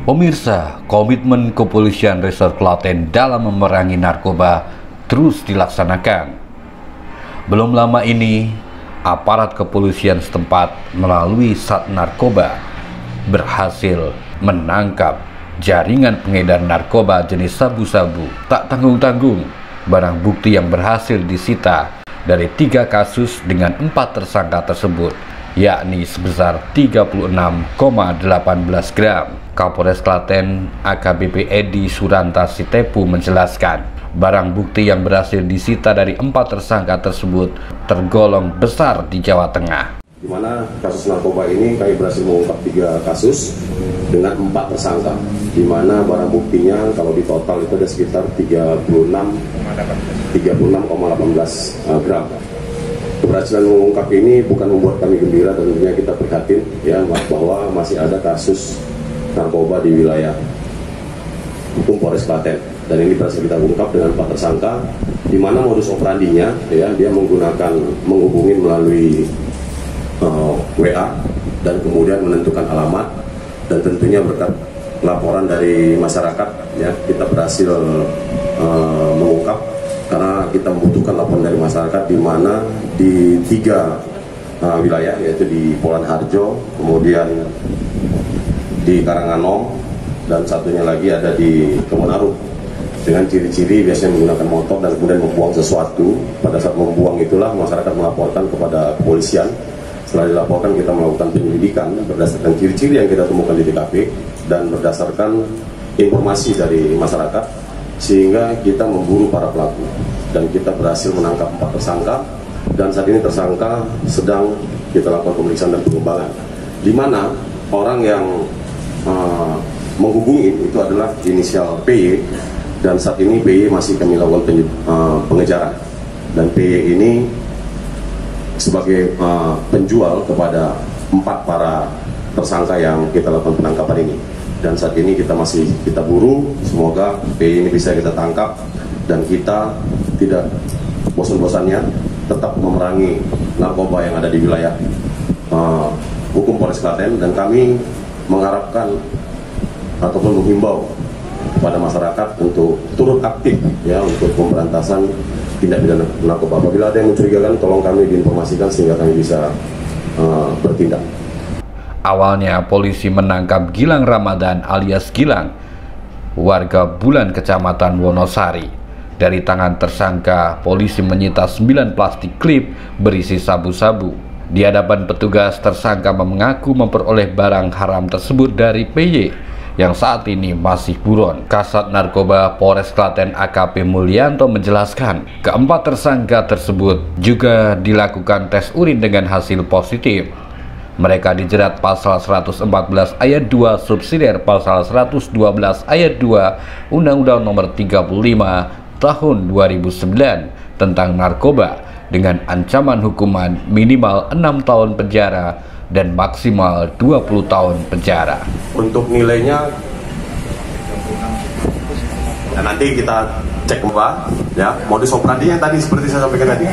Pemirsa, komitmen Kepolisian Resort Klaten dalam memerangi narkoba terus dilaksanakan. Belum lama ini, aparat kepolisian setempat melalui Sat Narkoba berhasil menangkap jaringan pengedar narkoba jenis sabu-sabu. Tak tanggung-tanggung, barang bukti yang berhasil disita dari 3 kasus dengan 4 tersangka tersebut, yakni sebesar 36,18 gram. Kapolres Klaten AKBP Edi Suranta Sitepu menjelaskan, barang bukti yang berhasil disita dari 4 tersangka tersebut tergolong besar di Jawa Tengah. Di mana kasus narkoba ini kami berhasil mengungkap 3 kasus dengan 4 tersangka, di mana barang buktinya kalau di total itu ada sekitar 36,18 gram. Keberhasilan mengungkap ini bukan membuat kami gembira, dan tentunya kita prihatin ya bahwa masih ada kasus narkoba di wilayah hukum Polres Klaten, dan ini berhasil kita ungkap dengan 4 tersangka, di mana modus operandinya ya dia menghubungi melalui WA dan kemudian menentukan alamat, dan tentunya berkat laporan dari masyarakat ya kita berhasil mengungkap, karena kita membutuhkan laporan dari masyarakat di mana di 3 wilayah, yaitu di Polan Harjo, kemudian di Karanganom, dan satunya lagi ada di Kemenaru, dengan ciri-ciri biasanya menggunakan motor dan kemudian membuang sesuatu. Pada saat membuang itulah masyarakat melaporkan kepada kepolisian. Setelah dilaporkan, kita melakukan penyelidikan berdasarkan ciri-ciri yang kita temukan di TKP dan berdasarkan informasi dari masyarakat, sehingga kita memburu para pelaku dan kita berhasil menangkap 4 tersangka, dan saat ini tersangka sedang kita lakukan pemeriksaan dan pengembangan, di mana orang yang menghubungi itu adalah inisial PY, dan saat ini PY masih kami lakukan pengejaran, dan PY ini sebagai penjual kepada 4 para tersangka yang kita lakukan penangkapan ini, dan saat ini kita buru. Semoga PY ini bisa kita tangkap dan kita tidak bosan-bosannya tetap memerangi narkoba yang ada di wilayah hukum Polres Klaten, dan kami mengharapkan ataupun menghimbau kepada masyarakat untuk turut aktif ya untuk pemberantasan tindak pidana narkoba. Apabila ada yang mencurigakan, tolong kami diinformasikan sehingga kami bisa bertindak. Awalnya polisi menangkap Gilang Ramadan alias Gilang, warga Bulan Kecamatan Wonosari. Dari tangan tersangka, polisi menyita 9 plastik klip berisi sabu-sabu. Di hadapan petugas, tersangka mengaku memperoleh barang haram tersebut dari PY yang saat ini masih buron. Kasat Narkoba Polres Klaten AKP Mulyanto menjelaskan, keempat tersangka tersebut juga dilakukan tes urin dengan hasil positif. Mereka dijerat pasal 114 ayat 2 subsidiar pasal 112 ayat 2 Undang-Undang Nomor 35 Tahun 2009 tentang narkoba, dengan ancaman hukuman minimal 6 tahun penjara dan maksimal 20 tahun penjara. Untuk nilainya nanti kita cek kembali ya, modus operandi yang tadi seperti saya sampaikan tadi.